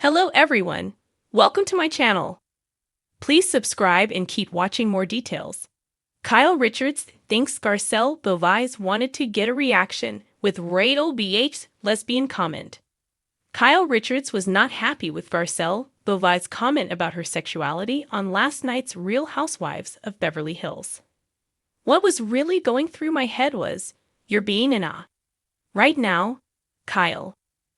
Hello everyone, welcome to my channel. Please subscribe and keep watching more details. Kyle Richards thinks Garcelle Beauvais wanted to get a reaction with Garcelle Beauvais' lesbian comment. Kyle Richards was not happy with Garcelle Beauvais' comment about her sexuality on last night's Real Housewives of Beverly Hills. What was really going through my head was, you're being an right now, Kyle,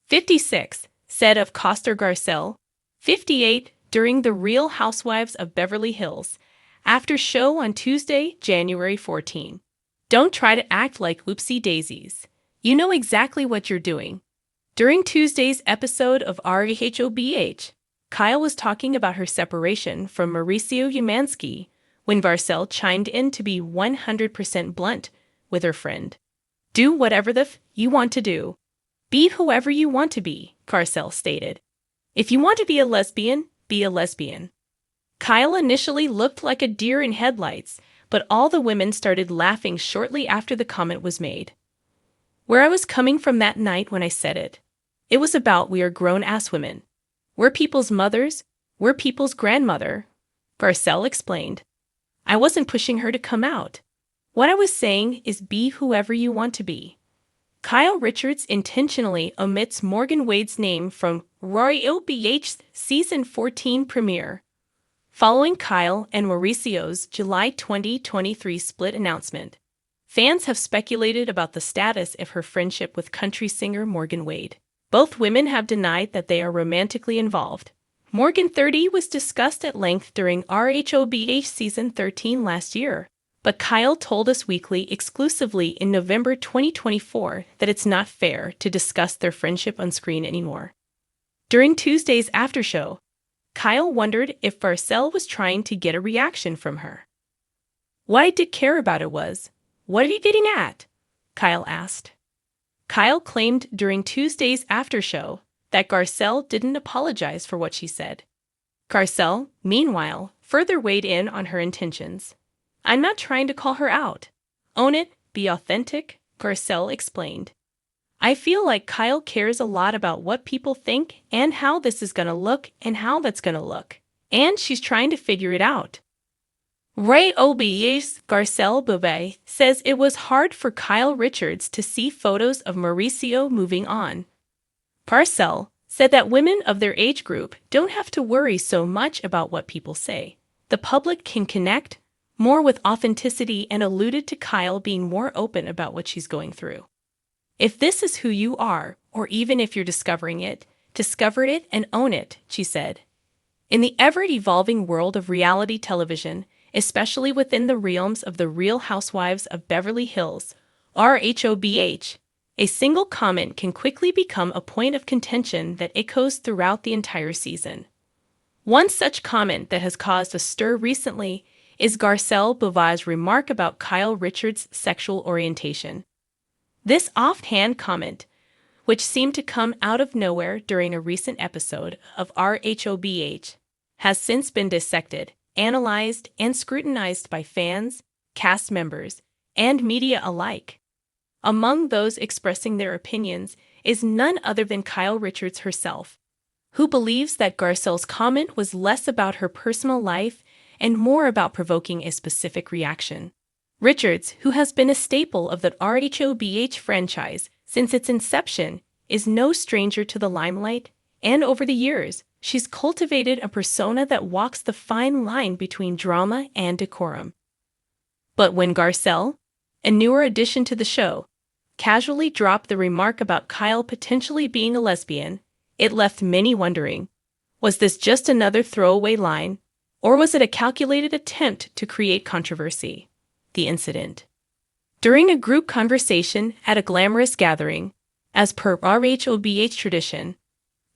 56, said of Coster Garcelle, 58, during the Real Housewives of Beverly Hills, after show on Tuesday, January 14. Don't try to act like whoopsie daisies. You know exactly what you're doing. During Tuesday's episode of Housewives, Kyle was talking about her separation from Mauricio Umansky when Garcelle chimed in to be 100% blunt with her friend. Do whatever the you want to do. Be whoever you want to be, Garcelle stated. If you want to be a lesbian, be a lesbian. Kyle initially looked like a deer in headlights, but all the women started laughing shortly after the comment was made. Where I was coming from that night when I said it. It was about we are grown-ass women. We're people's mothers, we're people's grandmother, Garcelle explained. I wasn't pushing her to come out. What I was saying is be whoever you want to be. Kyle Richards intentionally omits Morgan Wade's name from Housewives Season 14 premiere. Following Kyle and Mauricio's July 2023 split announcement, fans have speculated about the status of her friendship with country singer Morgan Wade. Both women have denied that they are romantically involved. Morgan 30 was discussed at length during Housewives Season 13 last year. But Kyle told Us Weekly exclusively in November 2024 that it's not fair to discuss their friendship on screen anymore. During Tuesday's after show, Kyle wondered if Garcelle was trying to get a reaction from her. What I did care about it was, what are you getting at? Kyle asked. Kyle claimed during Tuesday's after show that Garcelle didn't apologize for what she said. Garcelle, meanwhile, further weighed in on her intentions. I'm not trying to call her out. Own it, be authentic, Garcelle explained. I feel like Kyle cares a lot about what people think and how this is going to look and how that's going to look. And she's trying to figure it out. Garcelle Beauvais says it was hard for Kyle Richards to see photos of Mauricio moving on. Garcelle said that women of their age group don't have to worry so much about what people say. The public can connect more with authenticity and alluded to Kyle being more open about what she's going through. If this is who you are, or even if you're discovering it, discover it and own it, she said. In the ever-evolving world of reality television, especially within the realms of the Real Housewives of Beverly Hills, RHOBH, a single comment can quickly become a point of contention that echoes throughout the entire season. One such comment that has caused a stir recently is Garcelle Beauvais' remark about Kyle Richards' sexual orientation. This offhand comment, which seemed to come out of nowhere during a recent episode of RHOBH, has since been dissected, analyzed, and scrutinized by fans, cast members, and media alike. Among those expressing their opinions is none other than Kyle Richards herself, who believes that Garcelle's comment was less about her personal life and more about provoking a specific reaction. Richards, who has been a staple of the RHOBH franchise since its inception, is no stranger to the limelight, and over the years, she's cultivated a persona that walks the fine line between drama and decorum. But when Garcelle, a newer addition to the show, casually dropped the remark about Kyle potentially being a lesbian, it left many wondering, was this just another throwaway line? Or was it a calculated attempt to create controversy? The incident. During a group conversation at a glamorous gathering, as per RHOBH tradition,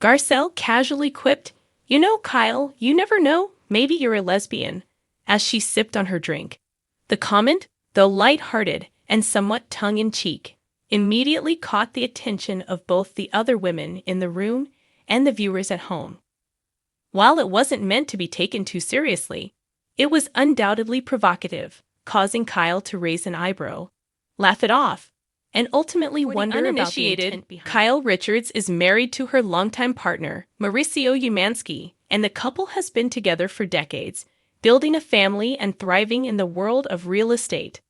Garcelle casually quipped, "You know, Kyle, you never know, maybe you're a lesbian," as she sipped on her drink. The comment, though light-hearted and somewhat tongue-in-cheek, immediately caught the attention of both the other women in the room and the viewers at home. While it wasn't meant to be taken too seriously, it was undoubtedly provocative, causing Kyle to raise an eyebrow, laugh it off, and ultimately For the wonder about the uninitiated, intent behind it. Kyle Richards is married to her longtime partner, Mauricio Umansky, and the couple has been together for decades, building a family and thriving in the world of real estate.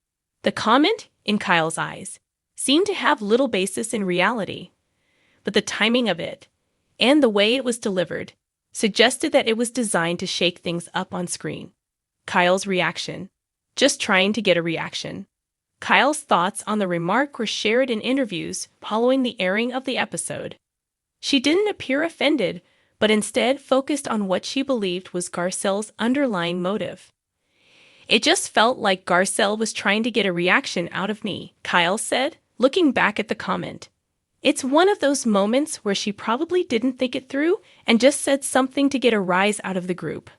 The comment, in Kyle's eyes, seemed to have little basis in reality, but the timing of it, and the way it was delivered, suggested that it was designed to shake things up on screen. Kyle's reaction. Just trying to get a reaction. Kyle's thoughts on the remark were shared in interviews following the airing of the episode. She didn't appear offended, but instead focused on what she believed was Garcelle's underlying motive. It just felt like Garcelle was trying to get a reaction out of me, Kyle said, looking back at the comment. It's one of those moments where she probably didn't think it through and just said something to get a rise out of the group.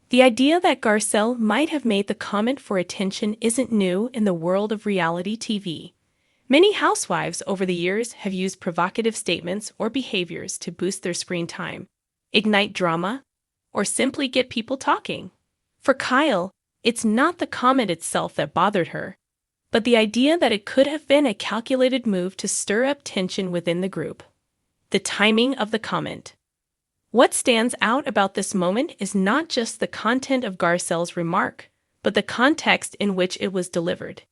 The idea that Garcelle might have made the comment for attention isn't new in the world of reality TV. Many housewives over the years have used provocative statements or behaviors to boost their screen time, ignite drama, or simply get people talking. For Kyle, it's not the comment itself that bothered her, but the idea that it could have been a calculated move to stir up tension within the group. The timing of the comment. What stands out about this moment is not just the content of Garcelle's remark, but the context in which it was delivered.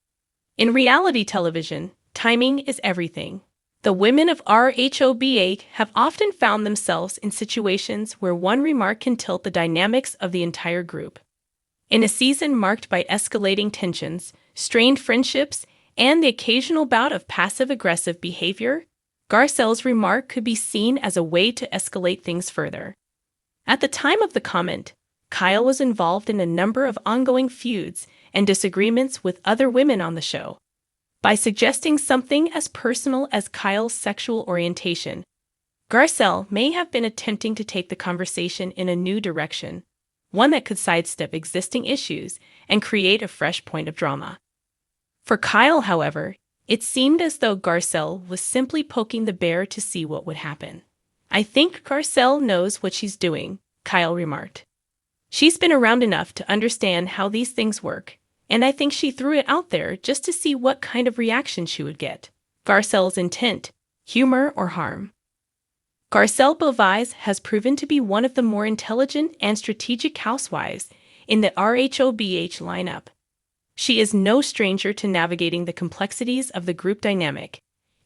In reality television, timing is everything. The women of RHOBH have often found themselves in situations where one remark can tilt the dynamics of the entire group. In a season marked by escalating tensions, strained friendships, and the occasional bout of passive-aggressive behavior, Garcelle's remark could be seen as a way to escalate things further. At the time of the comment, Kyle was involved in a number of ongoing feuds and disagreements with other women on the show. By suggesting something as personal as Kyle's sexual orientation, Garcelle may have been attempting to take the conversation in a new direction, one that could sidestep existing issues and create a fresh point of drama. For Kyle, however, it seemed as though Garcelle was simply poking the bear to see what would happen. I think Garcelle knows what she's doing, Kyle remarked. She's been around enough to understand how these things work, and I think she threw it out there just to see what kind of reaction she would get. Garcelle's intent, humor or harm. Garcelle Beauvais has proven to be one of the more intelligent and strategic housewives in the RHOBH lineup. She is no stranger to navigating the complexities of the group dynamic,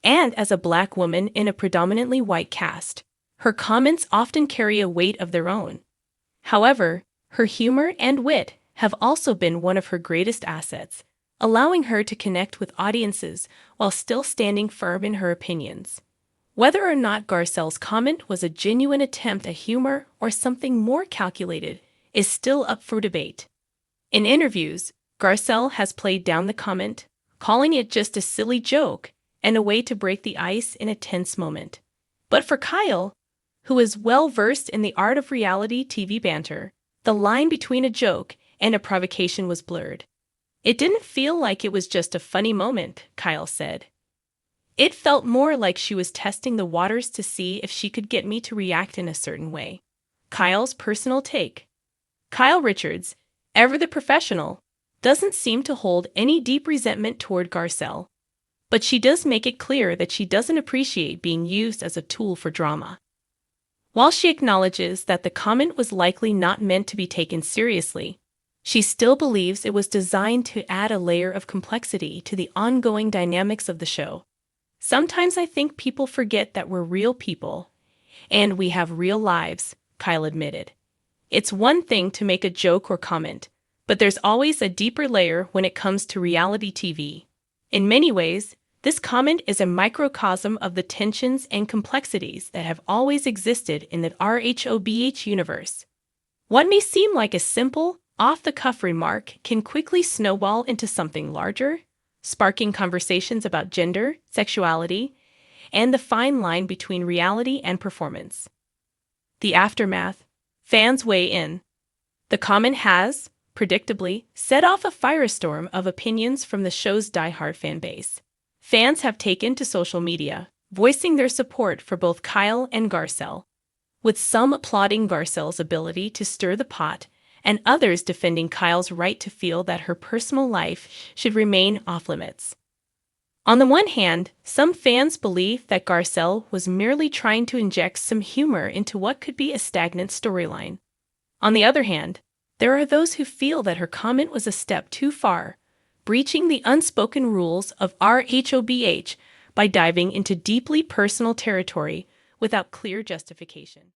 and as a Black woman in a predominantly white cast, her comments often carry a weight of their own. However, her humor and wit have also been one of her greatest assets, allowing her to connect with audiences while still standing firm in her opinions. Whether or not Garcelle's comment was a genuine attempt at humor or something more calculated is still up for debate. In interviews, Garcelle has played down the comment, calling it just a silly joke and a way to break the ice in a tense moment. But for Kyle, who is well-versed in the art of reality TV banter, the line between a joke and a provocation was blurred. It didn't feel like it was just a funny moment, Kyle said. It felt more like she was testing the waters to see if she could get me to react in a certain way. Kyle's personal take. Kyle Richards, ever the professional, doesn't seem to hold any deep resentment toward Garcelle, but she does make it clear that she doesn't appreciate being used as a tool for drama. While she acknowledges that the comment was likely not meant to be taken seriously, she still believes it was designed to add a layer of complexity to the ongoing dynamics of the show. Sometimes I think people forget that we're real people, and we have real lives, Kyle admitted. It's one thing to make a joke or comment, but there's always a deeper layer when it comes to reality TV. In many ways, this comment is a microcosm of the tensions and complexities that have always existed in the RHOBH universe. What may seem like a simple, off-the-cuff remark can quickly snowball into something larger, sparking conversations about gender, sexuality, and the fine line between reality and performance. The aftermath. Fans weigh in. The comment has, predictably, set off a firestorm of opinions from the show's diehard fan base. Fans have taken to social media, voicing their support for both Kyle and Garcelle, with some applauding Garcelle's ability to stir the pot and others defending Kyle's right to feel that her personal life should remain off-limits. On the one hand, some fans believe that Garcelle was merely trying to inject some humor into what could be a stagnant storyline. On the other hand, there are those who feel that her comment was a step too far, breaching the unspoken rules of RHOBH by diving into deeply personal territory without clear justification.